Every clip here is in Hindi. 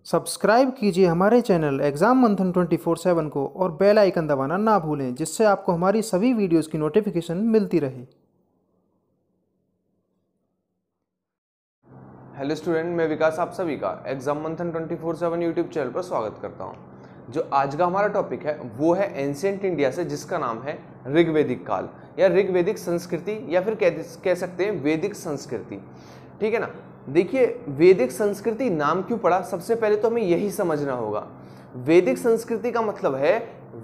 सब्सक्राइब कीजिए हमारे चैनल एग्जाम मंथन 24/7 को और बेल आइकन दबाना ना भूलें, जिससे आपको हमारी सभी वीडियोस की नोटिफिकेशन मिलती रहे। हेलो स्टूडेंट, मैं विकास आप सभी का एग्जाम मंथन 24/7 यूट्यूब चैनल पर स्वागत करता हूं। जो आज का हमारा टॉपिक है वो है एंशिएंट इंडिया से, जिसका नाम है ऋग्वेदिक काल या ऋग्वेदिक संस्कृति या फिर कह सकते हैं वैदिक संस्कृति। ठीक है ना। देखिए, वैदिक संस्कृति नाम क्यों पड़ा, सबसे पहले तो हमें यही समझना होगा। वैदिक संस्कृति का मतलब है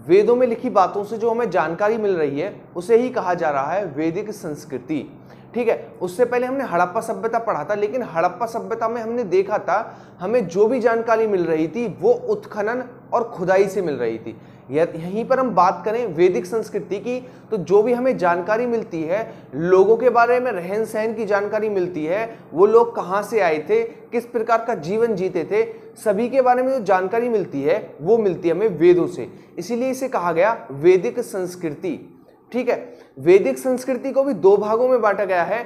वेदों में लिखी बातों से जो हमें जानकारी मिल रही है उसे ही कहा जा रहा है वैदिक संस्कृति। ठीक है। उससे पहले हमने हड़प्पा सभ्यता पढ़ा था, लेकिन हड़प्पा सभ्यता में हमने देखा था हमें जो भी जानकारी मिल रही थी वो उत्खनन और खुदाई से मिल रही थी। यहीं पर हम बात करें वैदिक संस्कृति की, तो जो भी हमें जानकारी मिलती है लोगों के बारे में, रहन सहन की जानकारी मिलती है, वो लोग कहाँ से आए थे, किस प्रकार का जीवन जीते थे, सभी के बारे में जो जानकारी मिलती है वो मिलती है हमें वेदों से। इसीलिए इसे कहा गया वैदिक संस्कृति। ठीक है। वैदिक संस्कृति को भी दो भागों में बांटा गया है,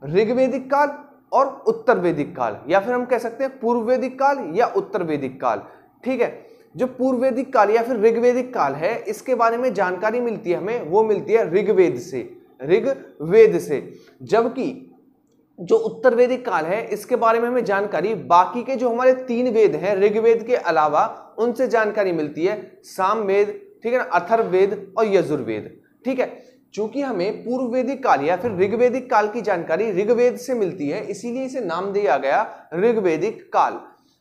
ऋग्वेदिक काल और उत्तर वैदिक काल, या फिर हम कह सकते हैं पूर्व वैदिक काल या उत्तर वैदिक काल। ठीक है। जो पूर्व वैदिक काल या फिर ऋग्वेदिक काल है, इसके बारे में जानकारी मिलती है हमें, वो मिलती है ऋग्वेद से। जबकि जो उत्तर वैदिक काल है इसके बारे में हमें जानकारी बाकी के जो हमारे तीन वेद हैं ऋग्वेद के अलावा उनसे जानकारी मिलती है, सामवेद, ठीक है ना, अथर्ववेद और यजुर्वेद। ठीक है। चूंकि हमें पूर्व वैदिक काल या फिर ऋग्वेदिक काल की जानकारी ऋग्वेद से मिलती है, इसीलिए इसे नाम दिया गया ऋग्वेदिक काल।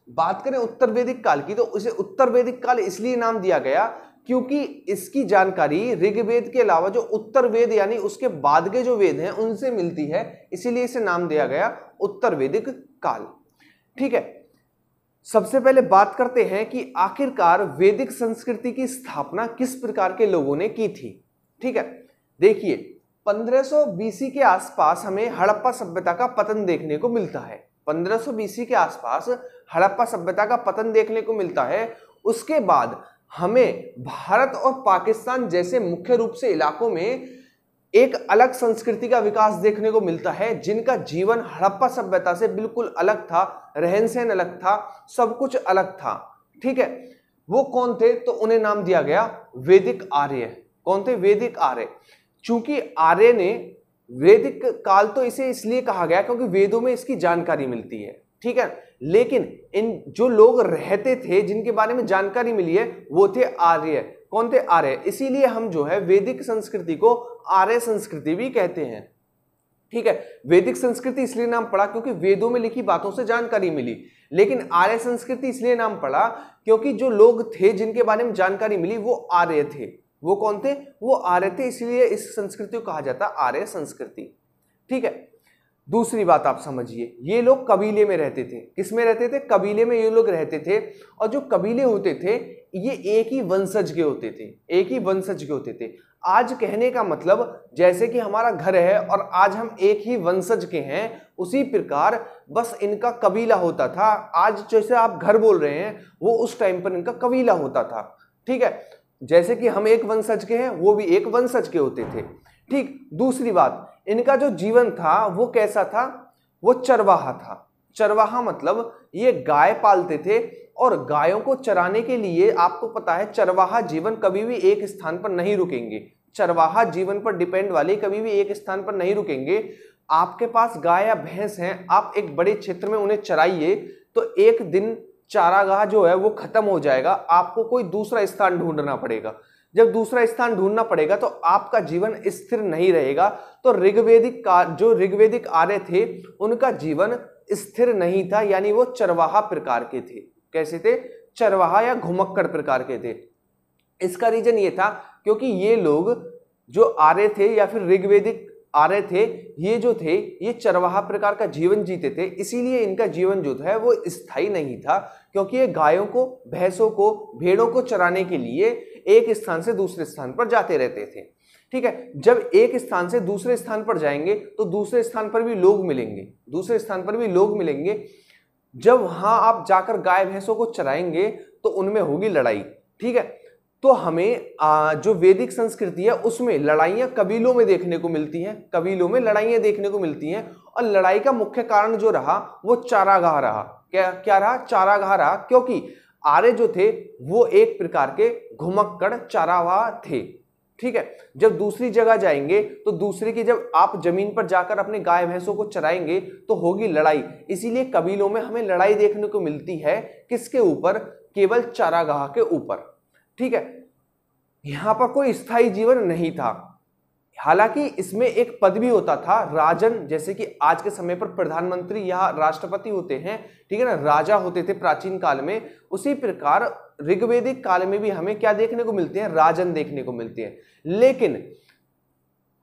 बात करें उत्तर वैदिक काल की, तो इसे उत्तर वैदिक काल इसलिए नाम दिया गया क्योंकि इसकी जानकारी ऋग्वेद के अलावा जो उत्तर वेद यानी उसके बाद के जो वेद हैं उनसे मिलती है, इसीलिए इसे नाम दिया गया उत्तर वैदिक काल। ठीक है। सबसे पहले बात करते हैं कि आखिरकार वैदिक संस्कृति की स्थापना किस प्रकार के लोगों ने की थी। ठीक है। देखिए, 1500 बीसी के आसपास हमें हड़प्पा सभ्यता का पतन देखने को मिलता है। 1500 बीसी के आसपास हड़प्पा सभ्यता का पतन देखने को मिलता है। उसके बाद हमें भारत और पाकिस्तान जैसे मुख्य रूप से इलाकों में एक अलग संस्कृति का विकास देखने को मिलता है, जिनका जीवन हड़प्पा सभ्यता से बिल्कुल अलग था, रहन सहन अलग था, सब कुछ अलग था। ठीक है। वो कौन थे, तो उन्हें नाम दिया गया वैदिक आर्य। कौन थे? वैदिक आर्य। चूंकि आर्य ने वैदिक काल तो इसे इसलिए कहा गया क्योंकि वेदों में इसकी जानकारी मिलती है। ठीक है। लेकिन इन जो लोग रहते थे जिनके बारे में जानकारी मिली है वो थे आर्य। कौन थे? आर्य। इसीलिए हम जो है वैदिक संस्कृति को आर्य संस्कृति भी कहते हैं। ठीक है। वैदिक संस्कृति इसलिए नाम पड़ा क्योंकि वेदों में लिखी बातों से जानकारी मिली, लेकिन आर्य संस्कृति इसलिए नाम पड़ा क्योंकि जो लोग थे जिनके बारे में जानकारी मिली वो आर्य थे। वो कौन थे? वो आर्य थे, इसलिए इस संस्कृति को कहा जाता आर्य संस्कृति। ठीक है। दूसरी बात आप समझिए, ये लोग कबीले में रहते थे। किस में रहते थे? कबीले में ये लोग रहते थे। और जो कबीले होते थे ये एक ही वंशज के होते थे, एक ही वंशज के होते थे। आज कहने का मतलब जैसे कि हमारा घर है और आज हम एक ही वंशज के हैं, उसी प्रकार बस इनका कबीला होता था। आज जैसे आप घर बोल रहे हैं वो उस टाइम पर इनका कबीला होता था। ठीक है। जैसे कि हम एक वंशज के हैं वो भी एक वंशज के होते थे। ठीक। दूसरी बात, इनका जो जीवन था वो कैसा था? वो चरवाहा था। चरवाहा मतलब ये गाय पालते थे और गायों को चराने के लिए, आपको पता है चरवाहा जीवन कभी भी एक स्थान पर नहीं रुकेंगे। चरवाहा जीवन पर डिपेंड वाले कभी भी एक स्थान पर नहीं रुकेंगे। आपके पास गाय या भैंस हैं, आप एक बड़े क्षेत्र में उन्हें चराइए तो एक दिन चारागाह जो है वो खत्म हो जाएगा, आपको कोई दूसरा स्थान ढूंढना पड़ेगा। जब दूसरा स्थान ढूंढना पड़ेगा तो आपका जीवन स्थिर नहीं रहेगा। तो जो ऋग्वेदिक आर्य थे उनका जीवन स्थिर नहीं था, यानी वो चरवाहा प्रकार के थे। कैसे थे? चरवाहा या घुमक्कड़ प्रकार के थे। इसका रीजन ये था क्योंकि ये लोग जो आर्य थे या फिर ऋग्वेदिक आर्य थे, ये जो थे ये चरवाहा प्रकार का जीवन जीते थे, इसीलिए इनका जीवन जो है वो स्थायी नहीं था, क्योंकि ये गायों को, भैंसों को, भेड़ों को चराने के लिए एक स्थान से दूसरे स्थान पर जाते रहते थे। ठीक है। जब एक स्थान से दूसरे स्थान पर जाएंगे तो दूसरे स्थान पर भी लोग मिलेंगे, जब वहां आप जाकर गाय भैंसों को चराएंगे तो उनमें होगी लड़ाई। ठीक है। तो हमें जो वैदिक संस्कृति है उसमें लड़ाइयां कबीलों में देखने को मिलती हैं, कबीलों में लड़ाइयां देखने को मिलती हैं। और लड़ाई का मुख्य कारण जो रहा वो चारागाह रहा। क्या क्या रहा? चारागाह रहा, क्योंकि आर्य जो थे वो एक प्रकार के घुमक्कड़ चारागाह थे। ठीक है, जब दूसरी जगह जाएंगे तो दूसरे की, जब आप जमीन पर जाकर अपने गाय भैंसों को चराएंगे तो होगी लड़ाई, इसीलिए कबीलों में हमें लड़ाई देखने को मिलती है। किसके ऊपर? केवल चारागाह के ऊपर। ठीक है, यहां पर कोई स्थायी जीवन नहीं था। हालांकि इसमें एक पद भी होता था राजन, जैसे कि आज के समय पर प्रधानमंत्री या राष्ट्रपति होते हैं, ठीक है ना, राजा होते थे प्राचीन काल में। उसी प्रकार ऋग्वेदिक काल में भी हमें क्या देखने को मिलते हैं? राजन देखने को मिलते हैं। लेकिन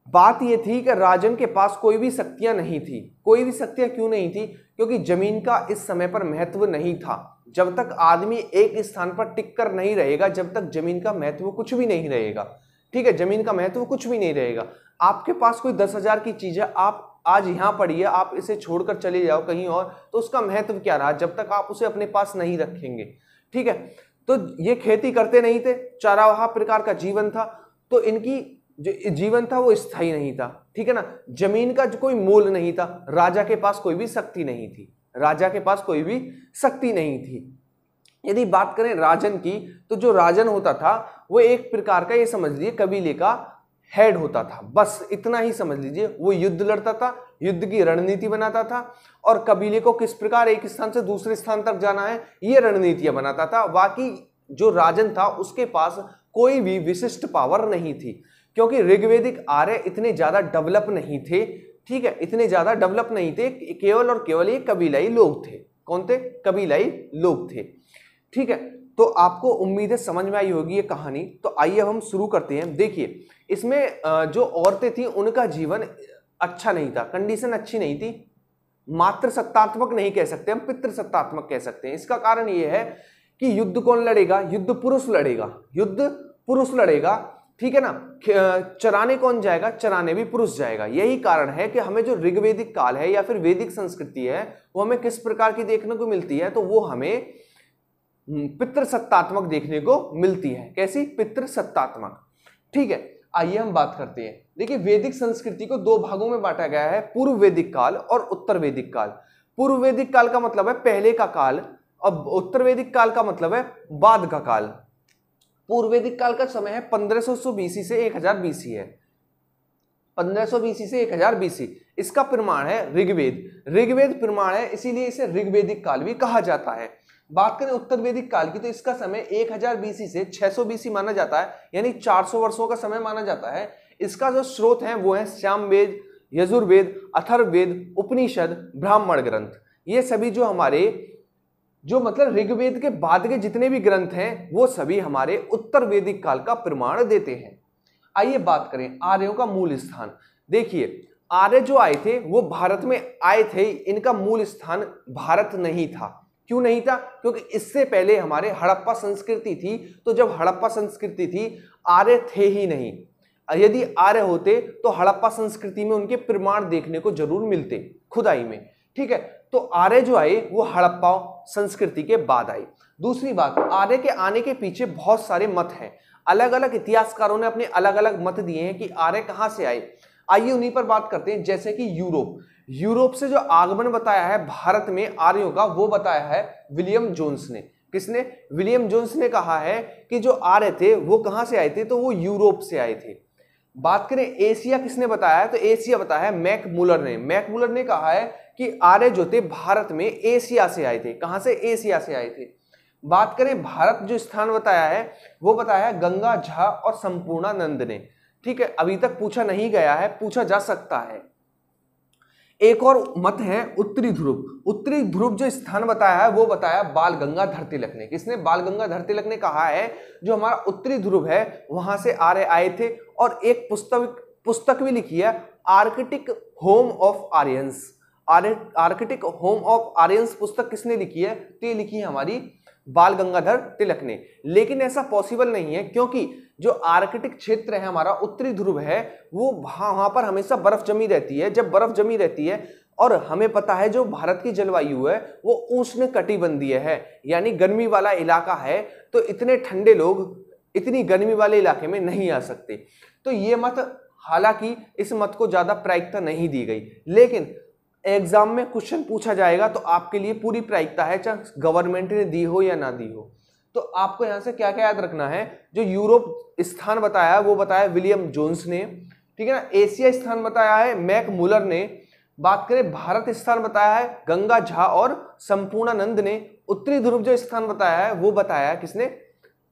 बात यह थी कि राजन के पास कोई भी शक्तियां नहीं थी। कोई भी शक्तियां क्यों नहीं थी? क्योंकि जमीन का इस समय पर महत्व नहीं था। जब तक आदमी एक स्थान पर टिक कर नहीं रहेगा, जब तक जमीन का महत्व कुछ भी नहीं रहेगा। ठीक है, जमीन का महत्व कुछ भी नहीं रहेगा। आपके पास कोई 10,000 की चीज है, आप आज यहां पड़ी है, आप इसे छोड़कर चले जाओ कहीं और, तो उसका महत्व क्या रहा जब तक आप उसे अपने पास नहीं रखेंगे। ठीक है, तो ये खेती करते नहीं थे, चारागाह प्रकार का जीवन था, तो इनकी जो जीवन था वो स्थायी नहीं था। ठीक है ना, जमीन का जो कोई मोल नहीं था, राजा के पास कोई भी शक्ति नहीं थी, राजा के पास कोई भी शक्ति नहीं थी। यदि बात करें राजन की, तो जो राजन होता था वो एक प्रकार का, ये समझ लीजिए, कबीले का हेड होता था। बस इतना ही समझ लीजिए। वो युद्ध लड़ता था, युद्ध की रणनीति बनाता था, और कबीले को किस प्रकार एक स्थान से दूसरे स्थान तक जाना है ये रणनीतियां बनाता था। बाकी जो राजन था उसके पास कोई भी विशिष्ट पावर नहीं थी, क्योंकि ऋग्वेदिक आर्य इतने ज्यादा डेवलप नहीं थे। ठीक है, इतने ज्यादा डेवलप नहीं थे, केवल और केवल ये कबीलाई लोग थे। कौन थे? कबीलाई लोग थे। ठीक है, तो आपको उम्मीद है समझ में आई होगी ये कहानी। तो आइए अब हम शुरू करते हैं। देखिए, इसमें जो औरतें थी उनका जीवन अच्छा नहीं था, कंडीशन अच्छी नहीं थी। मातृ सत्तात्मक नहीं कह सकते हम, पितृ सत्तात्मक कह सकते हैं। इसका कारण ये है कि युद्ध कौन लड़ेगा? युद्ध पुरुष लड़ेगा, युद्ध पुरुष लड़ेगा। ठीक है ना, चराने कौन जाएगा? चराने भी पुरुष जाएगा। यही कारण है कि हमें जो ऋग्वेदिक काल है या फिर वैदिक संस्कृति है वो हमें किस प्रकार की देखने को मिलती है? तो वो हमें पितृ सत्तात्मक देखने को मिलती है। कैसी? पितृ सत्तात्मक। ठीक है, आइए हम बात करते हैं। देखिए, वैदिक संस्कृति को दो भागों में बांटा गया है, पूर्व वैदिक काल और उत्तर वैदिक काल। पूर्व वैदिक काल का मतलब है पहले का काल, और उत्तर वैदिक काल का मतलब है बाद का काल। पूर्व वैदिक काल का समय है 1500 बीसी से 1000 बीसी है, 1500 बीसी से 1000 बीसी। इसका प्रमाण है ऋग्वेद। ऋग्वेद प्रमाण है, इसीलिए इसे ऋग्वेदिक काल भी कहा जाता है। बात करें उत्तर वैदिक काल की, तो इसका समय 1000 बीसी से 600 बीसी माना जाता है, यानी 400 वर्षों का समय माना जाता है। इसका जो स्रोत है वो है सामवेद, यजुर्वेद, अथर्ववेद, उपनिषद, ब्राह्मण ग्रंथ। ये सभी जो हमारे मतलब ऋग्वेद के बाद के जितने भी ग्रंथ हैं वो सभी हमारे उत्तर वैदिक काल का प्रमाण देते हैं। आइए बात करें आर्यों का मूल स्थान। देखिए, आर्य जो आए थे वो भारत में आए थे, इनका मूल स्थान भारत नहीं था। क्यों नहीं था? क्योंकि इससे पहले हमारे हड़प्पा संस्कृति थी, तो जब हड़प्पा संस्कृति थी आर्य थे ही नहीं। यदि आर्य होते तो हड़प्पा संस्कृति में उनके प्रमाण देखने को जरूर मिलते, खुदाई में। ठीक है, तो आर्य जो आए वो हड़प्पा संस्कृति के बाद आए। दूसरी बात, आर्य के आने के पीछे बहुत सारे मत हैं। अलग अलग इतिहासकारों ने अपने अलग अलग मत दिए हैं कि आर्य कहां से आए। आइए उन्हीं पर बात करते हैं। जैसे कि यूरोप से जो आगमन बताया है भारत में आर्यों का, वो बताया है विलियम जोन्स ने। किसने? विलियम जोन्स ने कहा है कि जो आर्य थे वो कहां से आए थे? तो वो यूरोप से आए थे। बात करें एशिया, किसने बताया है? तो एशिया बताया है मैकमुलर ने। मैकमुलर ने कहा है कि आर्य जो थे भारत में एशिया से आए थे। कहां से? एशिया से आए थे। बात करें भारत, जो स्थान बताया है वो बताया है गंगा झा और संपूर्णानंद ने। ठीक है, अभी तक पूछा नहीं गया है, पूछा जा सकता है। एक और मत है उत्तरी ध्रुव। उत्तरी ध्रुव जो स्थान बताया है वो बताया बाल गंगाधर तिलक ने। किसने? बाल गंगाधर तिलक ने कहा है जो हमारा उत्तरी ध्रुव है वहां से आर्य आए थे। और एक पुस्तक भी लिखी है, Arctic home of Aryans. Arctic home of Aryans पुस्तक किसने लिखी है? तो ये लिखी है हमारी बाल गंगाधर तिलक ने। लेकिन ऐसा पॉसिबल नहीं है, क्योंकि जो आर्कटिक क्षेत्र है हमारा, उत्तरी ध्रुव है, वो वहां पर हमेशा बर्फ जमी रहती है। जब बर्फ जमी रहती है, और हमें पता है जो भारत की जलवायु है वो उष्ण कटिबंधीय है, यानी गर्मी वाला इलाका है, तो इतने ठंडे लोग इतनी गर्मी वाले इलाके में नहीं आ सकते। तो ये मत, हालांकि इस मत को ज्यादा प्रायिकता नहीं दी गई, लेकिन एग्जाम में क्वेश्चन पूछा जाएगा तो आपके लिए पूरी प्रायिकता है, चाहे गवर्नमेंट ने दी हो या ना दी हो। तो आपको यहां से क्या क्या याद रखना है, जो यूरोप स्थान बताया वो बताया विलियम जोन्स ने, ठीक है ना। एशिया स्थान बताया है मैक मुलर ने। बात करें भारत स्थान बताया है गंगा झा और संपूर्णानंद ने। उत्तरी ध्रुव जो स्थान बताया है वो बताया है किसने,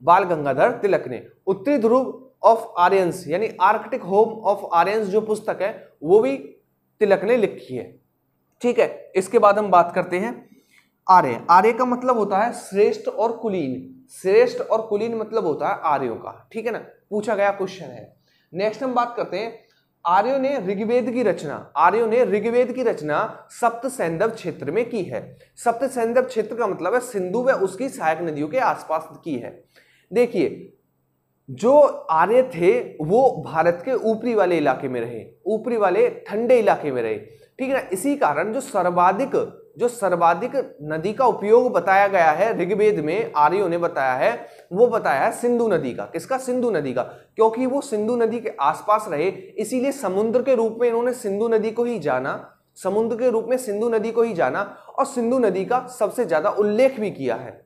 बाल गंगाधर तिलक ने। उत्तरी ध्रुव ऑफ आर्यंस यानी आर्कटिक होम ऑफ आर्यंस जो पुस्तक है वो भी तिलक ने लिखी है, ठीक है। इसके बाद हम बात करते हैं आर्य। आर्य का मतलब होता है श्रेष्ठ और कुलीन। श्रेष्ठ और कुलीन मतलब होता है आर्यों का, ठीक है ना, पूछा गया क्वेश्चन है। नेक्स्ट हम बात करते हैं आर्यों ने ऋग्वेद की रचना। आर्यों ने ऋग्वेद की रचना सप्त सैंधव क्षेत्र में की है। सप्त सैंधव क्षेत्र का मतलब है सिंधु व उसकी सहायक नदियों के आसपास की है। देखिए जो आर्य थे वो भारत के ऊपरी वाले इलाके में रहे, ऊपरी वाले ठंडे इलाके में रहे, ठीक है ना। इसी कारण जो सर्वाधिक नदी का उपयोग बताया गया है ऋग्वेद में, आर्यों ने बताया है, वो बताया है सिंधु नदी का। किसका, सिंधु नदी का, क्योंकि वो सिंधु नदी के आसपास रहे, इसीलिए समुद्र के रूप में इन्होंने सिंधु नदी को ही जाना, समुद्र के रूप में सिंधु नदी को ही जाना और सिंधु नदी का सबसे ज्यादा उल्लेख भी किया है,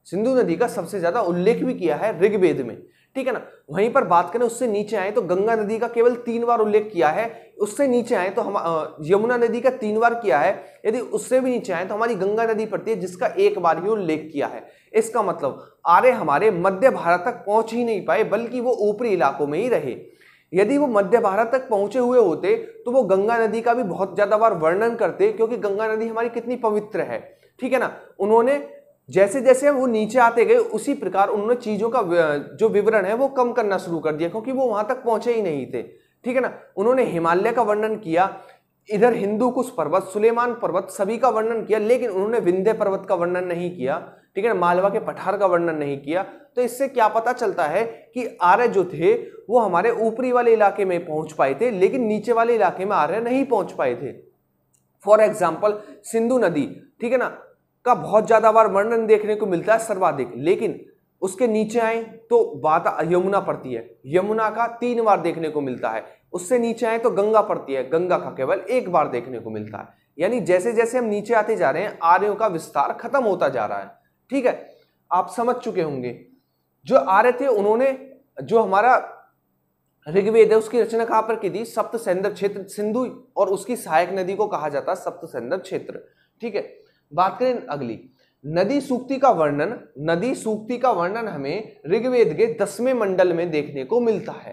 सिंधु नदी का सबसे ज्यादा उल्लेख भी किया है ऋग्वेद में, ठीक है ना। वहीं पर बात करें उससे नीचे आए तो गंगा नदी का केवल 3 बार उल्लेख किया है। उससे नीचे आए तो हम यमुना नदी का 3 बार किया है। यदि उससे भी नीचे आए तो हमारी गंगा नदी पड़ती है जिसका 1 बार ही उल्लेख किया है। इसका मतलब आर्य हमारे मध्य भारत तक पहुंच ही नहीं पाए, बल्कि वो ऊपरी इलाकों में ही रहे। यदि वो मध्य भारत तक पहुंचे हुए होते तो वो गंगा नदी का भी बहुत ज्यादा बार वर्णन करते, क्योंकि गंगा नदी हमारी कितनी पवित्र है, ठीक है ना। उन्होंने जैसे जैसे वो नीचे आते गए उसी प्रकार उन्होंने चीजों का जो विवरण है वो कम करना शुरू कर दिया, क्योंकि वो वहां तक पहुंचे ही नहीं थे, ठीक है ना। उन्होंने हिमालय का वर्णन किया, इधर हिंदू कुश पर्वत, सुलेमान पर्वत सभी का वर्णन किया, लेकिन उन्होंने विंध्य पर्वत का वर्णन नहीं किया, ठीक है ना, मालवा के पठार का वर्णन नहीं किया। तो इससे क्या पता चलता है कि आर्य जो थे वो हमारे ऊपरी वाले इलाके में पहुंच पाए थे, लेकिन नीचे वाले इलाके में आर्य नहीं पहुंच पाए थे। फॉर एग्जाम्पल सिंधु नदी, ठीक है ना, का बहुत ज्यादा बार वर्णन देखने को मिलता है सर्वाधिक, लेकिन उसके नीचे आए तो बात यमुना पड़ती है, यमुना का 3 बार देखने को मिलता है। उससे नीचे आए तो गंगा पड़ती है, गंगा का केवल 1 बार देखने को मिलता है। यानी जैसे जैसे हम नीचे आते जा रहे हैं आर्यों का विस्तार खत्म होता जा रहा है, ठीक है। आप समझ चुके होंगे जो आर्य थे उन्होंने जो हमारा ऋग्वेद है उसकी रचना कहां पर की थी, सप्त सैंधव क्षेत्र, सिंधु और उसकी सहायक नदी को कहा जाता है सप्त सैंधव क्षेत्र, ठीक है। बात करें अगली नदी सूक्ति का वर्णन। नदी सूक्ति का वर्णन हमें ऋग्वेद के 10वें मंडल में देखने को मिलता है।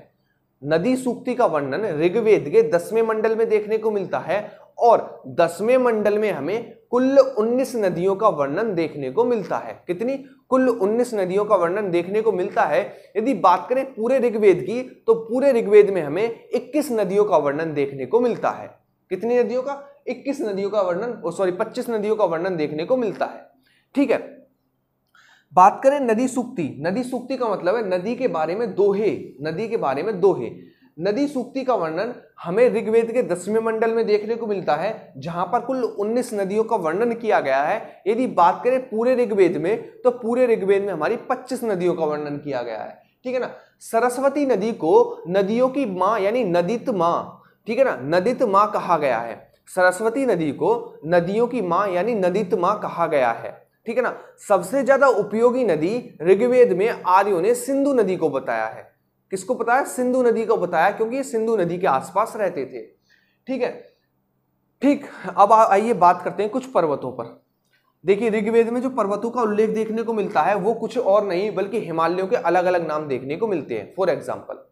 नदी सूक्ति का वर्णन ऋग्वेद के 10वें मंडल में देखने को मिलता है और 10वें मंडल में हमें कुल 19 नदियों का वर्णन देखने को मिलता है। कितनी, कुल 19 नदियों का वर्णन देखने को मिलता है। यदि बात करें पूरे ऋग्वेद की तो पूरे ऋग्वेद में हमें 21 नदियों का वर्णन देखने को मिलता है। कितनी नदियों का, 21 नदियों का वर्णन, 25 नदियों का वर्णन देखने को मिलता है, ठीक है। बात करें नदी सूक्ति। नदी सूक्ति का मतलब है नदी के बारे में दोहे, नदी के बारे में दोहे। नदी सूक्ति का वर्णन हमें ऋग्वेद के 10वें मंडल में देखने को मिलता है, जहां पर कुल 19 नदियों का वर्णन किया गया है। यदि बात करें पूरे ऋग्वेद में तो पूरे ऋग्वेद में हमारी 25 नदियों का वर्णन किया गया है, ठीक है ना। सरस्वती नदी को नदियों की मां यानी नदित मां, ठीक है ना, नदित मां कहा गया है। सरस्वती नदी को नदियों की मां यानी नदित मां कहा गया है, ठीक है ना। सबसे ज्यादा उपयोगी नदी ऋग्वेद में आर्यों ने सिंधु नदी को बताया है। किसको बताया, सिंधु नदी को बताया, क्योंकि ये सिंधु नदी के आसपास रहते थे, ठीक है। ठीक, अब आइए बात करते हैं कुछ पर्वतों पर। देखिए ऋग्वेद में जो पर्वतों का उल्लेख देखने को मिलता है वो कुछ और नहीं बल्कि हिमालयों के अलग अलग नाम देखने को मिलते हैं। फॉर एग्जाम्पल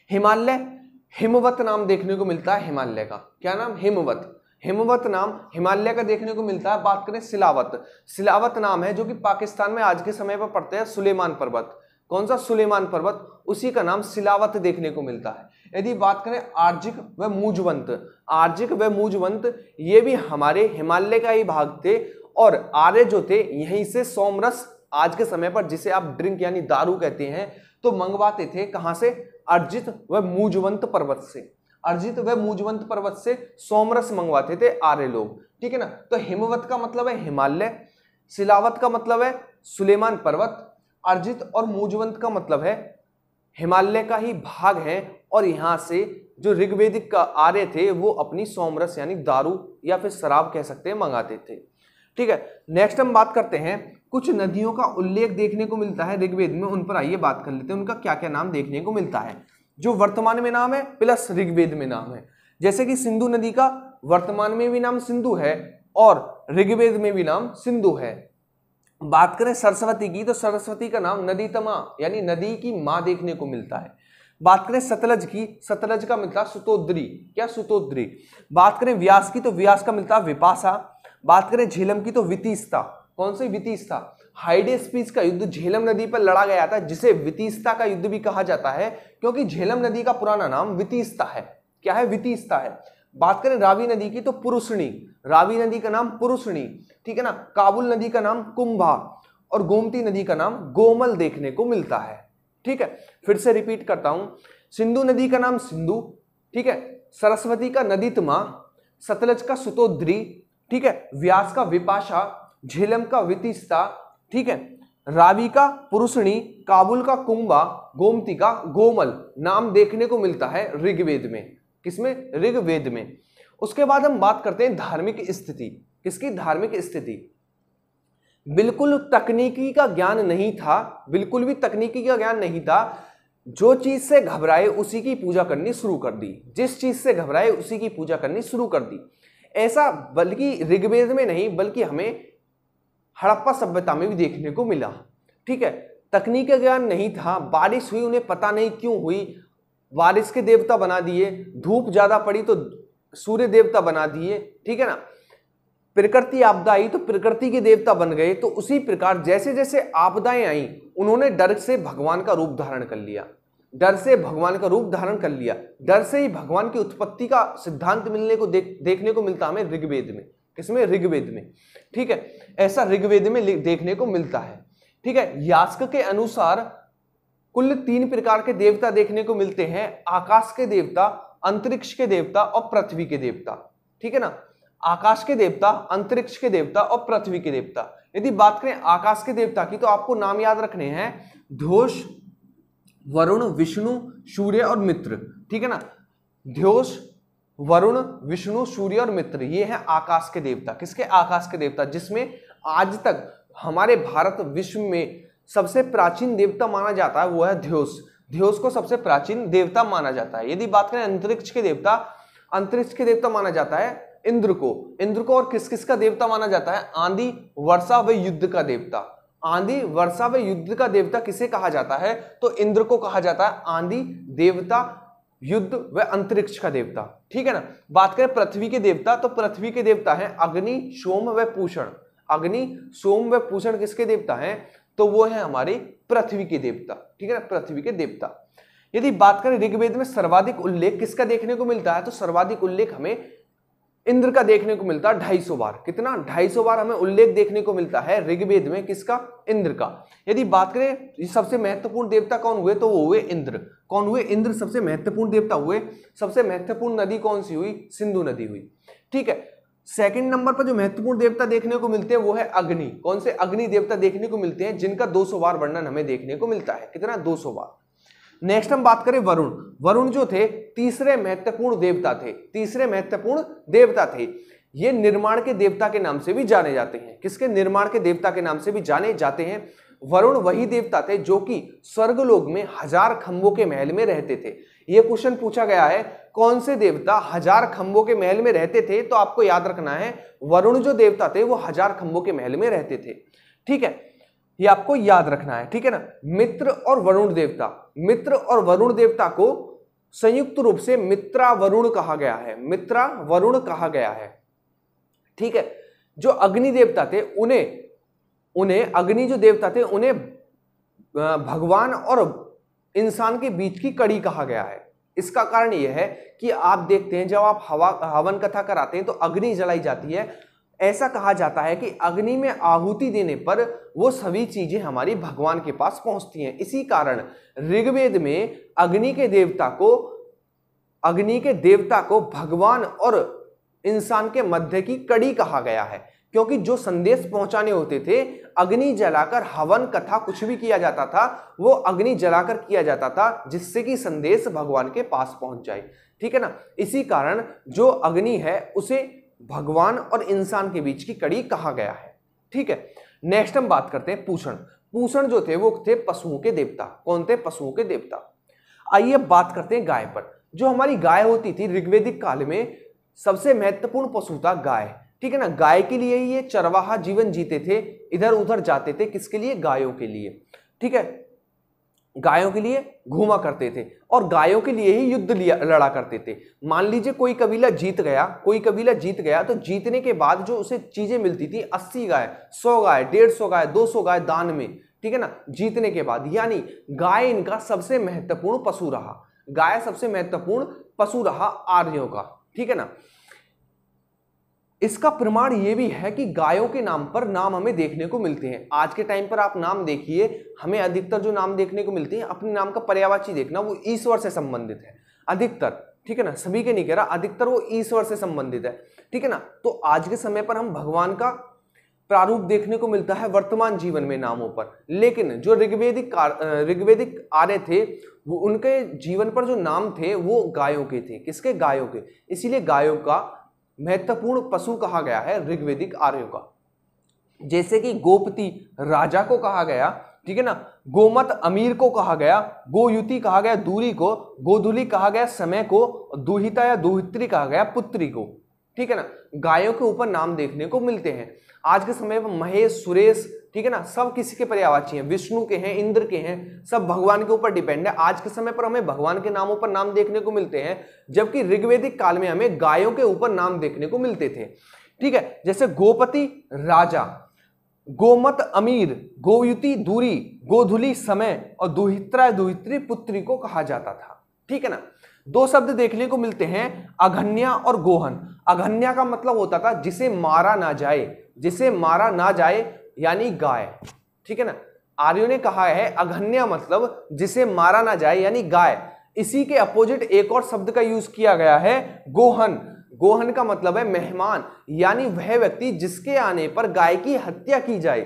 हिमालय, हिमवत नाम देखने को मिलता है हिमालय का। क्या नाम, हिमवत। हिमवत नाम हिमालय का देखने को मिलता है। बात करें सिलावत, सिलावत नाम है जो कि पाकिस्तान में आज के समय पर पड़ते हैं सुलेमान पर्वत। कौन सा, सुलेमान पर्वत, उसी का नाम सिलावत देखने को मिलता है। यदि बात करें आर्जिक व मूजवंत, आर्जिक व मूजवंत ये भी हमारे हिमालय का ही भाग थे और आर्य जो थे यहीं से सोमरस आज के समय पर जिसे आप ड्रिंक यानी दारू कहते हैं तो मंगवाते थे। कहां से, अर्जित व मूजवंत पर्वत से। अर्जित व मूजवंत पर्वत से सोमरस मंगवाते थे आर्य लोग, ठीक है ना। तो हिमवत का मतलब है हिमालय, सिलावत का मतलब है सुलेमान पर्वत, अर्जित और मूजवंत का मतलब है हिमालय का ही भाग है और यहाँ से जो ऋग्वेदिक का आर्य थे वो अपनी सोमरस यानी दारू या फिर शराब कह सकते हैं मंगाते थे। ठीक है, नेक्स्ट हम बात करते हैं कुछ नदियों का उल्लेख देखने को मिलता है ऋग्वेद में, उन पर आइए बात कर लेते हैं उनका क्या क्या नाम देखने को मिलता है जो वर्तमान में नाम है प्लस ऋग्वेद में नाम है। जैसे कि सिंधु नदी का वर्तमान में भी नाम सिंधु है और ऋग्वेद में भी नाम सिंधु है। बात करें सरस्वती की तो सरस्वती का नाम नदीतमा यानी नदी की मां देखने को मिलता है। बात करें सतलज की, सतलज का मिलता सुतोद्री, क्या सुतोद्री। बात करें व्यास की तो व्यास का मिलता विपाशा। बात करें झेलम की तो वितीस्ता, कौन सी वितीस्ता, हाइडेस्पीस का युद्ध झेलम नदी पर लड़ा गया था जिसे वितीस्ता का युद्ध भी कहा जाता है क्योंकि झेलम नदी का पुराना नाम वितीस्ता है। क्या है, वितीस्ता है। बात करें रावी नदी की तो पुरुषणी, रावी नदी का नाम पुरुषणी, ठीक है ना। काबुल नदी का नाम कुंभा और गोमती नदी का नाम गोमल देखने को मिलता है। ठीक है, फिर से रिपीट करता हूं, सिंधु नदी का नाम सिंधु, ठीक है, सरस्वती का नदीतमा, सतलज का सुतोद्री, ठीक है, व्यास का विपाशा, झेलम का वितीस्ता, ठीक है, रावी का पुरुषणी, काबुल का कुंभा, गोमती का गोमल नाम देखने को मिलता है ऋग्वेद में। किसमें, ऋग्वेद में। उसके बाद हम बात करते हैं धार्मिक स्थिति, किसकी, धार्मिक स्थिति। बिल्कुल तकनीकी का ज्ञान नहीं था, बिल्कुल भी तकनीकी का ज्ञान नहीं था। जो चीज से घबराए उसी की पूजा करनी शुरू कर दी, जिस चीज से घबराए उसी की पूजा करनी शुरू कर दी। ऐसा बल्कि ऋग्वेद में नहीं बल्कि हमें हड़प्पा सभ्यता में भी देखने को मिला। ठीक है, तकनीक का ज्ञान नहीं था, बारिश हुई उन्हें पता नहीं क्यों हुई, बारिश के देवता बना दिए, धूप ज्यादा पड़ी तो सूर्य देवता बना दिए, ठीक है ना। प्रकृति आपदा आई तो प्रकृति के देवता बन गए। तो उसी प्रकार जैसे जैसे आपदाएं आई उन्होंने डर से भगवान का रूप धारण कर लिया, डर से भगवान का रूप धारण कर लिया। डर से ही भगवान की उत्पत्ति का सिद्धांत मिलने को देखने को मिलता हमें ऋग्वेद में। किसमें, ऋग्वेद में। ठीक है, ऐसा ऋग्वेद में देखने को मिलता है। ठीक है, यास्क के अनुसार कुल 3 प्रकार के देवता देखने को मिलते हैं, आकाश के देवता, अंतरिक्ष के देवता और पृथ्वी के देवता। ठीक है ना, आकाश के देवता, अंतरिक्ष के देवता और पृथ्वी के देवता। यदि बात करें आकाश के देवता की तो आपको नाम याद रखने हैं, ध्योष, वरुण, विष्णु, सूर्य और मित्र। ठीक है ना, ध्योष, वरुण, विष्णु, सूर्य और मित्र, ये हैं आकाश के देवता। किसके, आकाश के देवता, जिसमें आज तक हमारे भारत विश्व में सबसे प्राचीन देवता माना जाता है वो है ध्योष। ध्योष को सबसे प्राचीन देवता माना जाता है। यदि बात करें अंतरिक्ष के देवता, अंतरिक्ष के देवता माना जाता है इंद्र को। इंद्र को और किस किस का देवता माना जाता है, आंधी, वर्षा व युद्ध का देवता। आंधी, वर्षा व युद्ध का देवता किसे कहा जाता है, तो इंद्र को कहा जाता है आंधी देवता, युद्ध व अंतरिक्ष का देवता। ठीक है ना। बात करें पृथ्वी के देवता तो पृथ्वी के देवता हैं अग्नि, सोम व पूषण। अग्नि, सोम व पूषण किसके देवता हैं, तो वो है हमारे पृथ्वी के देवता। ठीक है ना, पृथ्वी के देवता। यदि बात करें ऋग्वेद में सर्वाधिक उल्लेख किसका देखने को मिलता है, तो सर्वाधिक उल्लेख हमें इंद्र का देखने को मिलता है 250 बार। कितना, 250 बार हमें उल्लेख देखने को मिलता है ऋग्वेद में, किसका, इंद्र का। यदि बात करें सबसे महत्वपूर्ण देवता कौन हुए, तो वो हुए इंद्र। कौन हुए, इंद्र सबसे महत्वपूर्ण देवता हुए। सबसे महत्वपूर्ण नदी कौन सी हुई, सिंधु नदी हुई। ठीक है, सेकंड नंबर पर जो महत्वपूर्ण देवता देखने को मिलते हैं वो है अग्नि। कौन से, अग्नि देवता देखने को मिलते हैं जिनका 200 बार वर्णन हमें देखने को मिलता है। कितना, 200 बार। नेक्स्ट हम बात करें वरुण। वरुण जो थे तीसरे महत्वपूर्ण देवता थे, तीसरे महत्वपूर्ण देवता थे। ये निर्माण के देवता के नाम से भी जाने जाते हैं। किसके, निर्माण के देवता के नाम से भी जाने जाते हैं। वरुण वही देवता थे जो कि स्वर्गलोक में 1000 खंभों के महल में रहते थे। यह क्वेश्चन पूछा गया है, कौन से देवता 1000 खंभों के महल में रहते थे, तो आपको याद रखना है वरुण जो देवता थे वो 1000 खंभों के महल में रहते थे। ठीक है, ये आपको याद रखना है। ठीक है ना। मित्र और वरुण देवता, मित्र और वरुण देवता को संयुक्त रूप से मित्रा वरुण कहा गया है, मित्रा वरुण कहा गया है। ठीक है, जो अग्नि देवता थे उन्हें अग्नि जो देवता थे उन्हें भगवान और इंसान के बीच की कड़ी कहा गया है। इसका कारण यह है कि आप देखते हैं जब आप हवन कथा कराते हैं तो अग्नि जलाई जाती है। ऐसा कहा जाता है कि अग्नि में आहुति देने पर वो सभी चीजें हमारी भगवान के पास पहुंचती हैं। इसी कारण ऋग्वेद में अग्नि के देवता को भगवान और इंसान के मध्य की कड़ी कहा गया है। क्योंकि जो संदेश पहुंचाने होते थे अग्नि जलाकर, हवन कथा कुछ भी किया जाता था वो अग्नि जलाकर किया जाता था, जिससे कि संदेश भगवान के पास पहुंच जाए। ठीक है ना, इसी कारण जो अग्नि है उसे भगवान और इंसान के बीच की कड़ी कहा गया है। ठीक है, नेक्स्ट हम बात करते हैं पूषण। पूषण जो थे वो थे पशुओं के देवता। कौन थे? पशुओं के देवता। आइए बात करते हैं गाय पर। जो हमारी गाय होती थी ऋग्वेदिक काल में सबसे महत्वपूर्ण पशु था गाय। ठीक है ना, गाय के लिए ही ये चरवाहा जीवन जीते थे, इधर उधर जाते थे। किसके लिए? गायों के लिए। ठीक है, गायों के लिए घूमा करते थे और गायों के लिए ही युद्ध लड़ा करते थे। मान लीजिए कोई कबीला जीत गया तो जीतने के बाद जो उसे चीजें मिलती थी 80 गाय, 100 गाय, 150 गाय, 200 गाय दान में। ठीक है ना, जीतने के बाद, यानी गाय इनका सबसे महत्वपूर्ण पशु रहा। गाय सबसे महत्वपूर्ण पशु रहा आर्यों का। ठीक है ना, इसका प्रमाण यह भी है कि गायों के नाम पर नाम हमें देखने को मिलते हैं। आज के टाइम पर आप नाम देखिए, हमें अधिकतर जो नाम देखने को मिलते हैं अपने नाम का पर्यायवाची देखना, वो ईश्वर से संबंधित है अधिकतर। ठीक है ना, सभी के नहीं कह रहा, अधिकतर वो ईश्वर से संबंधित है। ठीक है ना, तो आज के समय पर हम भगवान का प्रारूप देखने को मिलता है वर्तमान जीवन में नामों पर, लेकिन जो ऋग्वेदिक आर्य थे वो उनके जीवन पर जो नाम थे वो गायों के थे। किसके? गायों के। इसीलिए गायों का महत्वपूर्ण पशु कहा गया है ऋग्वेदिक आर्यों का। जैसे कि गोपति राजा को कहा गया, ठीक है ना, गोमत अमीर को कहा गया, गोयुति कहा गया दूरी को, गोधुली कहा गया समय को, दुहिता या दुहित्री कहा गया पुत्री को। ठीक है ना, गायों के ऊपर नाम देखने को मिलते हैं। आज के समय में महेश, सुरेश, ठीक है ना, सब किसी के पर्यायवाची हैं, विष्णु के हैं, इंद्र के हैं, सब भगवान के ऊपर डिपेंड है। आज के समय पर हमें भगवान के नामों पर नाम देखने को मिलते हैं, जबकि ऋग्वेदिक काल में हमें गायों के ऊपर नाम देखने को मिलते थे। ठीक है, जैसे गोपति राजा, गोमत अमीर, गोयुति दूरी, गोधुली समय और दुहित्रा दुहित्री पुत्री को कहा जाता था। ठीक है ना, दो शब्द देखने को मिलते हैं, अघन्या और गोहन। अघन्या का मतलब होता था जिसे मारा ना जाए, जिसे मारा ना जाए यानी गाय। ठीक है ना, आर्यों ने कहा है अघन्या मतलब जिसे मारा ना जाए यानी गाय। इसी के अपोजिट एक और शब्द का यूज किया गया है गोहन। गोहन का मतलब है मेहमान, यानी वह व्यक्ति जिसके आने पर गाय की हत्या की जाए,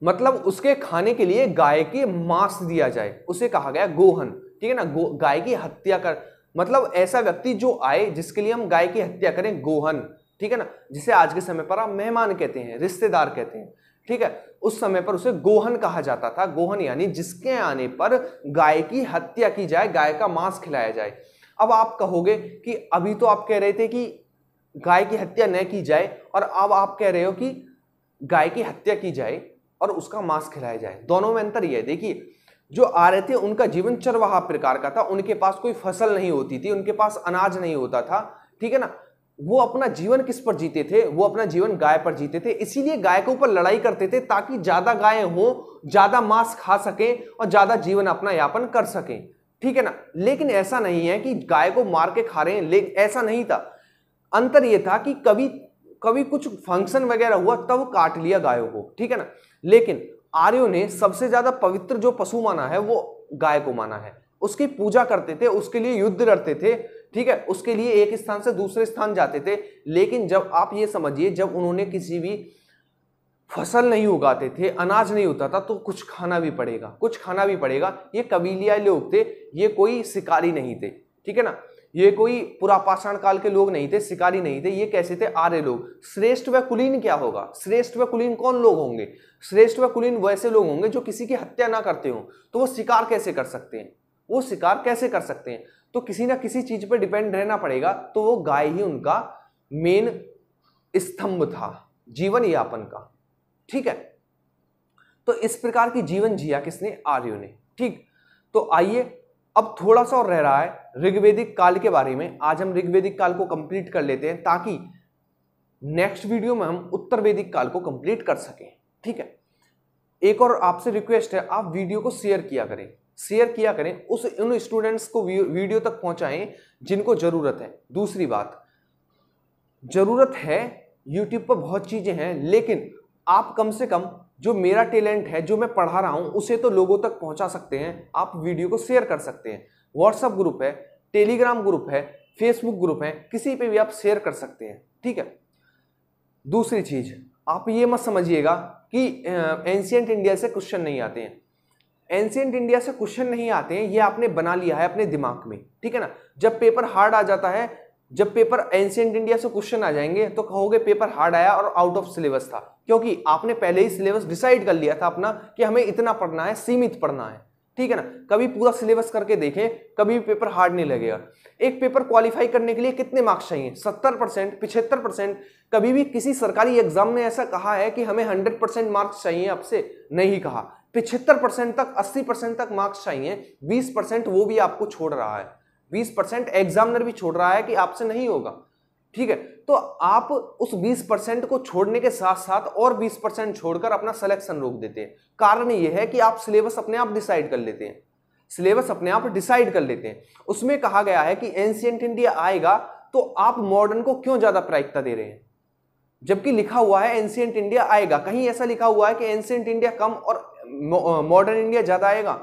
मतलब उसके खाने के लिए गाय के मांस दिया जाए, उसे कहा गया गोहन। ठीक है ना, गाय की हत्या कर मतलब ऐसा व्यक्ति जो आए जिसके लिए हम गाय की हत्या करें, गोहन। ठीक है ना, जिसे आज के समय पर आप मेहमान कहते हैं, रिश्तेदार कहते हैं। ठीक है, उस समय पर उसे गोहन कहा जाता था। गोहन यानी जिसके आने पर गाय की हत्या की जाए, गाय का मांस खिलाया जाए। अब आप कहोगे कि अभी तो आप कह रहे थे कि गाय की हत्या न की जाए और अब आप कह रहे हो कि गाय की हत्या की जाए और उसका मांस खिलाया जाए। दोनों में अंतर यह है, देखिए जो आ रहे थे उनका जीवन चरवाहा प्रकार का था, उनके पास कोई फसल नहीं होती थी, उनके पास अनाज नहीं होता था। ठीक है ना, वो अपना जीवन किस पर जीते थे? वो अपना जीवन गाय पर जीते थे। इसीलिए गाय के ऊपर लड़ाई करते थे ताकि ज्यादा गायें हो, ज्यादा मांस खा सकें और ज्यादा जीवन अपना यापन कर सकें। ठीक है ना, लेकिन ऐसा नहीं है कि गाय को मार के खा रहे हैं, लेकिन ऐसा नहीं था। अंतर यह था कि कभी कुछ फंक्शन वगैरह हुआ तब काट लिया गायों को। ठीक है ना, लेकिन आर्यों ने सबसे ज्यादा पवित्र जो पशु माना है वो गाय को माना है। उसकी पूजा करते थे, उसके लिए युद्ध लड़ते थे। ठीक है, उसके लिए एक स्थान से दूसरे स्थान जाते थे। लेकिन जब आप ये समझिए, जब उन्होंने किसी भी फसल नहीं उगाते थे, अनाज नहीं होता था, तो कुछ खाना भी पड़ेगा, कुछ खाना भी पड़ेगा। ये कबीलियाई लोग थे, ये कोई शिकारी नहीं थे। ठीक है ना, ये कोई पुरापाषाण काल के लोग नहीं थे, शिकारी नहीं थे। ये कैसे थे? आर्य लोग। श्रेष्ठ व कुलीन क्या होगा? श्रेष्ठ व कुलीन कौन लोग होंगे? श्रेष्ठ व कुलीन वैसे लोग होंगे जो किसी की हत्या ना करते हो। तो वो शिकार कैसे कर सकते हैं? वो शिकार कैसे कर सकते हैं? तो किसी ना किसी चीज पर डिपेंड रहना पड़ेगा। तो वो गाय ही उनका मेन स्तंभ था जीवन यापन का। ठीक है, तो इस प्रकार की जीवन जिया किसने? आर्यों ने। ठीक, तो आइए अब थोड़ा सा और रह रहा है ऋग्वेदिक काल के बारे में। आज हम ऋग्वेदिक काल को कंप्लीट कर लेते हैं ताकि नेक्स्ट वीडियो में हम उत्तर वैदिक काल को कंप्लीट कर सकें। ठीक है, एक और आपसे रिक्वेस्ट है, आप वीडियो को शेयर किया करें, उन स्टूडेंट्स को वीडियो तक पहुंचाएं जिनको जरूरत है। दूसरी बात, जरूरत है यूट्यूब पर बहुत चीजें हैं, लेकिन आप कम से कम जो मेरा टैलेंट है, जो मैं पढ़ा रहा हूं, उसे तो लोगों तक पहुंचा सकते हैं। आप वीडियो को शेयर कर सकते हैं। व्हाट्सएप ग्रुप है, टेलीग्राम ग्रुप है, फेसबुक ग्रुप है, किसी पे भी आप शेयर कर सकते हैं। ठीक है, दूसरी चीज, आप ये मत समझिएगा कि एंशिएंट इंडिया से क्वेश्चन नहीं आते हैं। एंशिएंट इंडिया से क्वेश्चन नहीं आते हैं, ये आपने बना लिया है अपने दिमाग में, ठीक है ना। जब पेपर हार्ड आ जाता है, जब पेपर एंशिएंट इंडिया से क्वेश्चन आ जाएंगे तो कहोगे पेपर हार्ड आया और आउट ऑफ सिलेबस था, क्योंकि आपने पहले ही सिलेबस डिसाइड कर लिया था अपना कि हमें इतना पढ़ना है, सीमित पढ़ना है, ठीक है ना। कभी पूरा सिलेबस करके देखें, कभी भी पेपर हार्ड नहीं लगेगा। एक पेपर क्वालिफाई करने के लिए कितने मार्क्स चाहिए? 70%, 75%। कभी भी किसी सरकारी एग्जाम में ऐसा कहा है कि हमें 100% मार्क्स चाहिए आपसे? नहीं कहा। 75% तक, 80% तक मार्क्स चाहिए। 20% वो भी आपको छोड़ रहा है, 20% एग्जामिनर भी छोड़ रहा है कि आपसे नहीं होगा, ठीक है। तो आप उस 20% को छोड़ने के साथ साथ और 20% छोड़कर अपना सिलेक्शन रोक देते हैं। कारण यह है कि आप सिलेबस अपने आप डिसाइड कर लेते हैं, सिलेबस अपने आप डिसाइड कर लेते हैं। उसमें कहा गया है कि एंशिएंट इंडिया आएगा तो आप मॉडर्न को क्यों ज्यादा प्राथमिकता दे रहे हैं, जबकि लिखा हुआ है एंशिएंट इंडिया आएगा। कहीं ऐसा लिखा हुआ है कि एंशिएंट इंडिया कम और मॉडर्न इंडिया ज्यादा आएगा?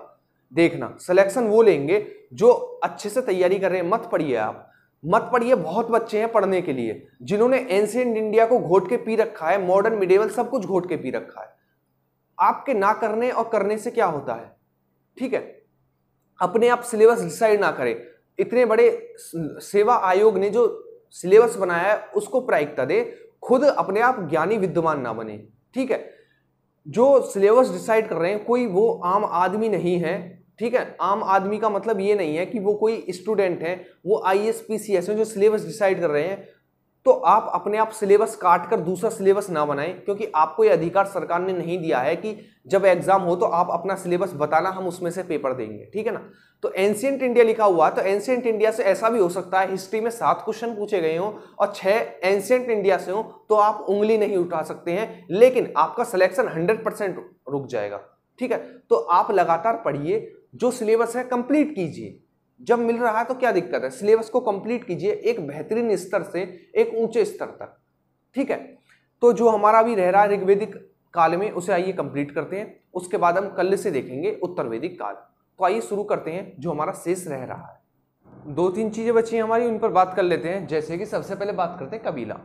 देखना, सिलेक्शन वो लेंगे जो अच्छे से तैयारी कर रहे हैं। मत पढ़िए, आप मत पढ़िए। बहुत बच्चे हैं पढ़ने के लिए जिन्होंने एंशिएंट इंडिया को घोट के पी रखा है, मॉडर्न मिडिवल सब कुछ घोट के पी रखा है। आपके ना करने और करने से क्या होता है, ठीक है। अपने आप सिलेबस डिसाइड ना करें। इतने बड़े सेवा आयोग ने जो सिलेबस बनाया है उसको प्राथमिकता दे, खुद अपने आप ज्ञानी विद्वान ना बने, ठीक है। जो सिलेबस डिसाइड कर रहे हैं कोई वो आम आदमी नहीं है, ठीक है। आम आदमी का मतलब ये नहीं है कि वो कोई स्टूडेंट है, वो IAS PCS है जो सिलेबस डिसाइड कर रहे हैं। तो आप अपने आप सिलेबस काट कर दूसरा सिलेबस ना बनाएं, क्योंकि आपको ये अधिकार सरकार ने नहीं दिया है कि जब एग्जाम हो तो आप अपना सिलेबस बताना, हम उसमें से पेपर देंगे, ठीक है ना। तो एंशिएंट इंडिया लिखा हुआ, तो एंशिएंट इंडिया से ऐसा भी हो सकता है हिस्ट्री में 7 क्वेश्चन पूछे गए हों और 6 एंशिएंट इंडिया से हो, तो आप उंगली नहीं उठा सकते हैं, लेकिन आपका सिलेक्शन 100% रुक जाएगा, ठीक है। तो आप लगातार पढ़िए, जो सिलेबस है कंप्लीट कीजिए। जब मिल रहा है तो क्या दिक्कत है, सिलेबस को कंप्लीट कीजिए एक बेहतरीन स्तर से एक ऊंचे स्तर तक, ठीक है। तो जो हमारा भी रह रहा है ऋग्वेदिक काल में, उसे आइए कंप्लीट करते हैं। उसके बाद हम कल से देखेंगे उत्तर वैदिक काल। तो आइए शुरू करते हैं जो हमारा शेष रह रहा है। 2-3 चीजें बची हैं हमारी, उन पर बात कर लेते हैं। जैसे कि सबसे पहले बात करते हैं कबीला।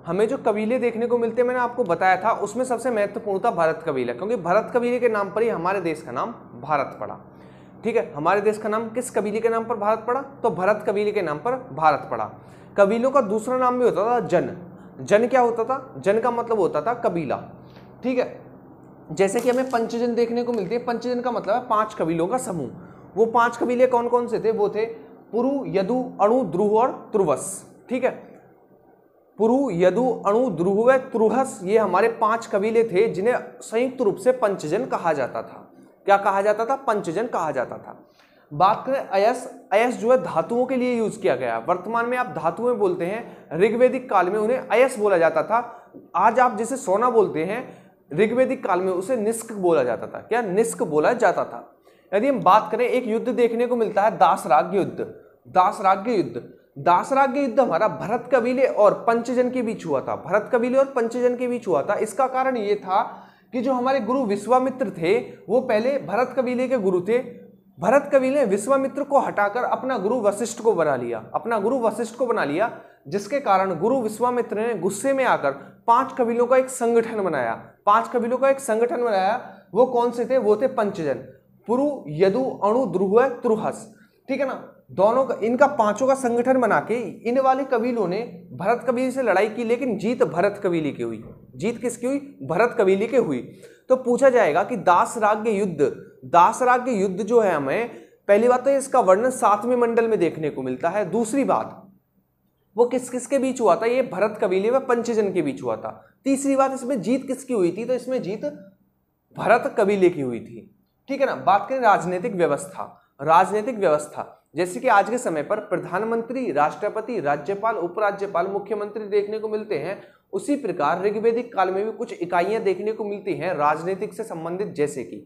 हमें जो कबीले देखने को मिलते हैं, मैंने आपको बताया था, उसमें सबसे महत्वपूर्ण था भरत कबीला, क्योंकि भरत कबीले के नाम पर ही हमारे देश का नाम भारत पड़ा, ठीक है। हमारे देश का नाम किस कबीले के नाम पर भारत पड़ा? तो भरत कबीले के नाम पर भारत पड़ा। कबीलों का दूसरा नाम भी होता था जन। जन क्या होता था? जन का मतलब होता था कबीला, ठीक है। जैसे कि हमें पंचजन देखने को मिलती है। पंचजन का मतलब है 5 कबीलों का समूह। वो 5 कबीले कौन कौन से थे? वो थे पुरु, यदु, अणु, द्रुह और त्रुवस, ठीक है। पुरु, यदु, अणु, द्रुह व त्रुहस, ये हमारे 5 कबीले थे जिन्हें संयुक्त रूप से पंचजन कहा जाता था। क्या कहा जाता था? पंचजन कहा जाता था। बात करें अयस, अयस जो है धातुओं के लिए यूज किया गया। वर्तमान में आप धातुएं बोलते हैं, ऋग्वेदिक काल में उन्हें अयस बोला जाता था। आज आप जिसे सोना बोलते हैं, ऋग्वेदिक काल में उसे निष्क बोला जाता था। क्या? निष्क बोला जाता था। यदि हम बात करें, एक युद्ध देखने को मिलता है दासराग युद्ध। दासराग युद्ध, दासराग युद्ध हमारा भरत कबीले और पंचजन के बीच हुआ था। भरत कबीले और पंचजन के बीच हुआ था। इसका कारण ये था कि जो हमारे गुरु विश्वामित्र थे वो पहले भरत कबीले के गुरु थे। भरत कबीले ने विश्वामित्र को हटाकर अपना गुरु वशिष्ठ को बना लिया, अपना गुरु वशिष्ठ को बना लिया, जिसके कारण गुरु विश्वामित्र ने गुस्से में आकर 5 कबीलों का एक संगठन बनाया। 5 कबीलों का एक संगठन बनाया। वो कौन से थे? वो थे पंचजन, पुरु, यदु, अणु, द्रुह, त्रुहस, ठीक है ना। दोनों का, इनका 5 का संगठन बना के इन वाले कबीलों ने भरत कबीले से लड़ाई की, लेकिन जीत भरत कबीले की हुई। जीत किसकी हुई? भरत कबीले की हुई। तो पूछा जाएगा कि दासराग्य युद्ध, दासराग्य युद्ध जो है, हमें पहली बात तो इसका वर्णन 7वें मंडल में देखने को मिलता है। दूसरी बात, वो किस किस के बीच हुआ था? ये भरत कबीले व पंचजन के बीच हुआ था। तीसरी बात, इसमें जीत किसकी हुई थी? तो इसमें जीत भरत कबीले की हुई थी, ठीक है ना। बात करें राजनीतिक व्यवस्था, राजनीतिक व्यवस्था जैसे कि आज के समय पर प्रधानमंत्री, राष्ट्रपति, राज्यपाल, उपराज्यपाल, मुख्यमंत्री देखने को मिलते हैं, उसी प्रकार ऋग्वेदिक काल में भी कुछ इकाइयां देखने को मिलती हैं राजनीतिक से संबंधित। जैसे कि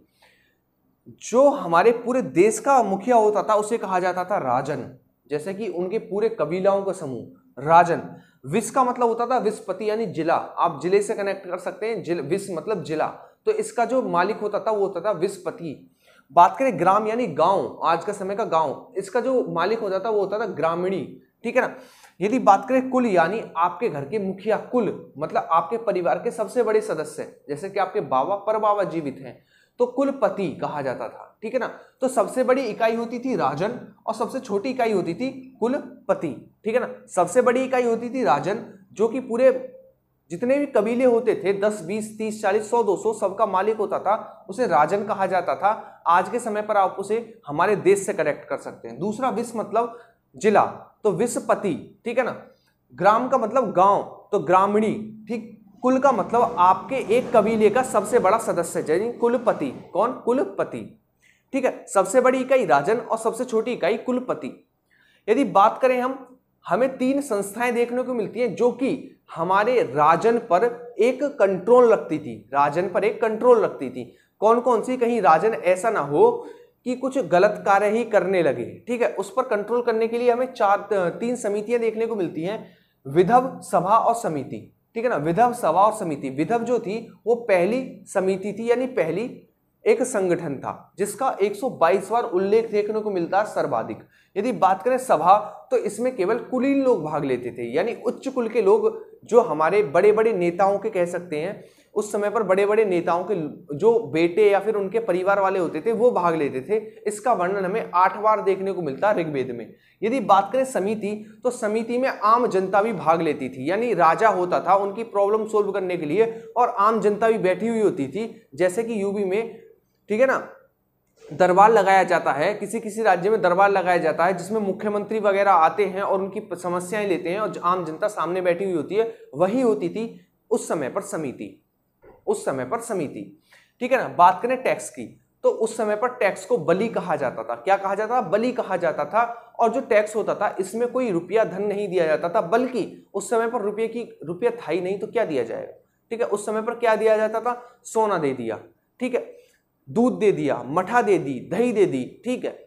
जो हमारे पूरे देश का मुखिया होता था उसे कहा जाता था राजन। जैसे कि उनके पूरे कबीलाओं का समूह राजन। विस का मतलब होता था विस्पति, यानी जिला। आप जिले से कनेक्ट कर सकते हैं, विस मतलब जिला। तो इसका जो मालिक होता था वो होता था विस्पति। बात करें ग्राम यानी गांव, आज का समय का गांव, इसका जो मालिक होता था वो होता था ग्रामीणी, ठीक है ना। यदि बात करें कुल यानी आपके घर के मुखिया, कुल मतलब आपके परिवार के सबसे बड़े सदस्य, जैसे कि आपके बाबा परबाबा जीवित हैं तो कुलपति कहा जाता था, ठीक है ना। तो सबसे बड़ी इकाई होती थी राजन और सबसे छोटी इकाई होती थी कुलपति, ठीक है ना। सबसे बड़ी इकाई होती थी राजन, जो कि पूरे जितने भी कबीले होते थे 10, 20, 30, 40, 100, 200 सबका मालिक होता था, उसे राजन कहा जाता था। आज के समय पर आप उसे हमारे देश से कनेक्ट कर सकते हैं। दूसरा विश्व मतलब जिला, तो विश्वपति, ठीक है ना। ग्राम का मतलब गांव, तो ग्रामीणी, ठीक। कुल का मतलब आपके एक कबीले का सबसे बड़ा सदस्य, यानी कुलपति। कौन? कुलपति, ठीक है। सबसे बड़ी इकाई राजन और सबसे छोटी इकाई कुलपति। यदि बात करें हमें 3 संस्थाएं देखने को मिलती हैं जो कि हमारे राजन पर एक कंट्रोल रखती थी, राजन पर एक कंट्रोल रखती थी। कौन कौन सी? कहीं राजन ऐसा ना हो कि कुछ गलत कार्य ही करने लगे, ठीक है। उस पर कंट्रोल करने के लिए हमें 3 समितियां देखने को मिलती हैं, विधव, सभा और समिति, ठीक है ना। विधव, सभा और समिति। विधव जो थी वो पहली समिति थी, यानी पहली एक संगठन था जिसका 122 बार उल्लेख देखने को मिलता है, सर्वाधिक। यदि बात करें सभा, तो इसमें केवल कुलीन लोग भाग लेते थे, यानी उच्च कुल के लोग, जो हमारे बड़े बड़े नेताओं के कह सकते हैं, उस समय पर बड़े बड़े नेताओं के जो बेटे या फिर उनके परिवार वाले होते थे वो भाग लेते थे। इसका वर्णन हमें 8 बार देखने को मिलता है ऋग्वेद में। यदि बात करें समिति, तो समिति में आम जनता भी भाग लेती थी, यानी राजा होता था उनकी प्रॉब्लम सोल्व करने के लिए, और आम जनता भी बैठी हुई होती थी। जैसे कि यूपी में, ठीक है ना, दरबार लगाया जाता है, किसी किसी राज्य में दरबार लगाया जाता है जिसमें मुख्यमंत्री वगैरह आते हैं और उनकी समस्याएं लेते हैं और आम जनता सामने बैठी हुई होती है, वही होती थी उस समय पर समिति, उस समय पर समिति, ठीक है ना। बात करें टैक्स की, तो उस समय पर टैक्स को बलि कहा जाता था। क्या कहा जाता था? बलि कहा जाता था। और जो टैक्स होता था इसमें कोई रुपया धन नहीं दिया जाता था, बल्कि उस समय पर रुपया था ही नहीं तो क्या दिया जाएगा, ठीक है। उस समय पर क्या दिया जाता था? सोना दे दिया, ठीक है, दूध दे दिया, मठा दे दी, दही दे दी, ठीक है,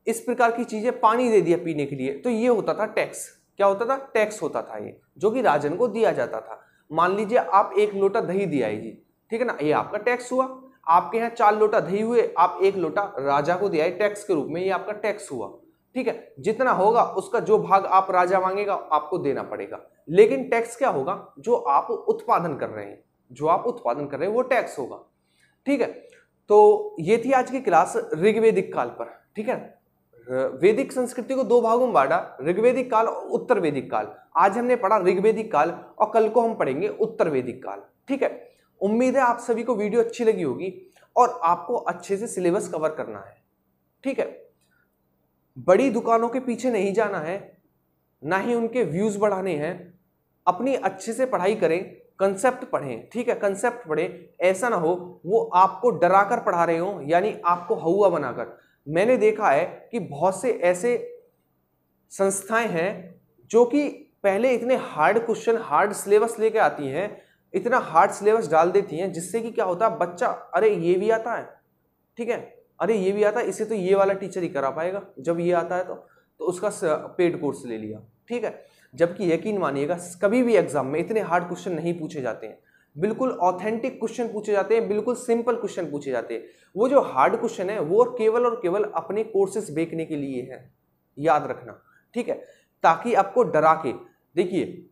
इस प्रकार की चीजें, पानी दे दिया पीने के लिए। तो ये होता था टैक्स। क्या होता था? टैक्स होता था ये, जो कि राजन को दिया जाता था। मान लीजिए आप 1 लोटा दही दिया जी, ठीक है ना, ये आपका टैक्स हुआ। आपके यहाँ 4 लोटा दही हुए, आप 1 लोटा राजा को दिया टैक्स के रूप में, ये आपका टैक्स हुआ, ठीक है। जितना होगा उसका जो भाग आप राजा मांगेगा आपको देना पड़ेगा। लेकिन टैक्स क्या होगा? जो आप उत्पादन कर रहे हैं, जो आप उत्पादन कर रहे हैं वो टैक्स होगा, ठीक है। तो ये थी आज की क्लास ऋग्वेदिक काल पर, ठीक है। वैदिक संस्कृति को 2 भागों में बांटा, ऋग्वेदिक काल और उत्तर वैदिक काल। आज हमने पढ़ा ऋग्वेदिक काल और कल को हम पढ़ेंगे उत्तर वैदिक काल, ठीक है। उम्मीद है आप सभी को वीडियो अच्छी लगी होगी और आपको अच्छे से सिलेबस कवर करना है, ठीक है। बड़ी दुकानों के पीछे नहीं जाना है, ना ही उनके व्यूज बढ़ाने हैं। अपनी अच्छे से पढ़ाई करें, कंसेप्ट पढ़ें, ठीक है, कंसेप्ट पढ़ें। ऐसा ना हो वो आपको डराकर पढ़ा रहे हो, यानी आपको हौवा बनाकर। मैंने देखा है कि बहुत से ऐसे संस्थाएं हैं जो कि पहले इतने हार्ड क्वेश्चन, हार्ड सिलेबस लेके आती हैं, इतना हार्ड सिलेबस डाल देती हैं, जिससे कि क्या होता है, बच्चा अरे ये भी आता है, ठीक है, अरे ये भी आता है, इसे तो ये वाला टीचर ही करा पाएगा, जब ये आता है तो उसका पेड कोर्स ले लिया, ठीक है। जबकि यकीन मानिएगा कभी भी एग्जाम में इतने हार्ड क्वेश्चन नहीं पूछे जाते हैं, बिल्कुल ऑथेंटिक क्वेश्चन पूछे जाते हैं, बिल्कुल सिंपल क्वेश्चन पूछे जाते हैं। वो जो हार्ड क्वेश्चन है वो केवल और केवल अपने कोर्सेस बेचने के लिए है, याद रखना, ठीक है। ताकि आपको डरा के, देखिए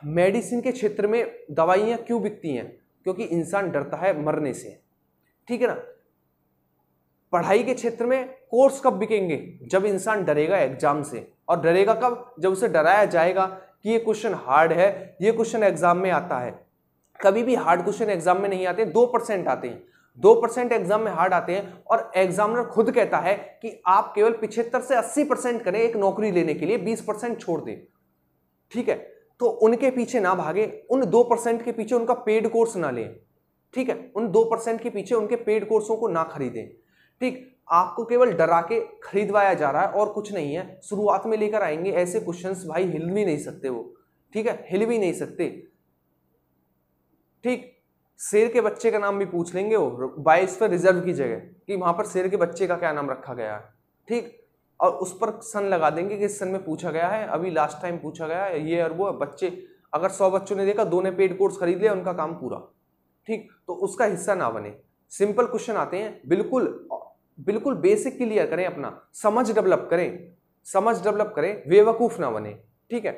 मेडिसिन के क्षेत्र में दवाइयां क्यों बिकती हैं? क्योंकि इंसान डरता है मरने से, ठीक है ना। पढ़ाई के क्षेत्र में कोर्स कब बिकेंगे? जब इंसान डरेगा एग्जाम से। और डरेगा कब? जब उसे डराया जाएगा कि ये क्वेश्चन हार्ड है, ये क्वेश्चन एग्जाम में आता है। कभी भी हार्ड क्वेश्चन एग्जाम में नहीं आते, 2% आते हैं, 2% एग्जाम में हार्ड आते हैं। और एग्जामिनर खुद कहता है कि आप केवल 75 से 80% करें एक नौकरी लेने के लिए, 20% छोड़ दें, ठीक है। तो उनके पीछे ना भागे, उन 2% के पीछे उनका पेड कोर्स ना लें, ठीक है, उन 2% के पीछे उनके पेड कोर्सों को ना खरीदें, ठीक। आपको केवल डरा के खरीदवाया जा रहा है और कुछ नहीं है। शुरुआत में लेकर आएंगे ऐसे क्वेश्चंस, भाई हिल भी नहीं सकते वो, ठीक है, हिल भी नहीं सकते, ठीक। शेर के बच्चे का नाम भी पूछ लेंगे वो 22 पर रिजर्व की जगह कि वहां पर शेर के बच्चे का क्या नाम रखा गया है, ठीक। और उस पर सन लगा देंगे कि इस सन में पूछा गया है, अभी लास्ट टाइम पूछा गया है, ये और वो। बच्चे अगर 100 बच्चों ने देखा, 2 ने पेड कोर्स खरीद लिया, उनका काम पूरा, ठीक। तो उसका हिस्सा ना बने। सिंपल क्वेश्चन आते हैं, बिल्कुल बेसिक क्लियर करें, अपना समझ डेवलप करें, समझ डेवलप करें, बेवकूफ ना बने, ठीक है,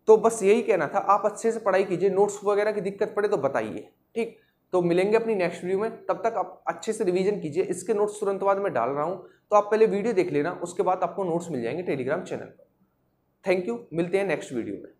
तो बस यही कहना था, आप अच्छे से पढ़ाई कीजिए, नोट्स वगैरह की दिक्कत पड़े तो बताइए। ठीक, तो मिलेंगे अपनी नेक्स्ट वीडियो में, तब तक आप अच्छे से रिवीजन कीजिए। इसके नोट्स तुरंत बाद में डाल रहा हूं, तो आप पहले वीडियो देख लेना, उसके बाद आपको नोट्स मिल जाएंगे टेलीग्राम चैनल पर। थैंक यू, मिलते हैं नेक्स्ट वीडियो में।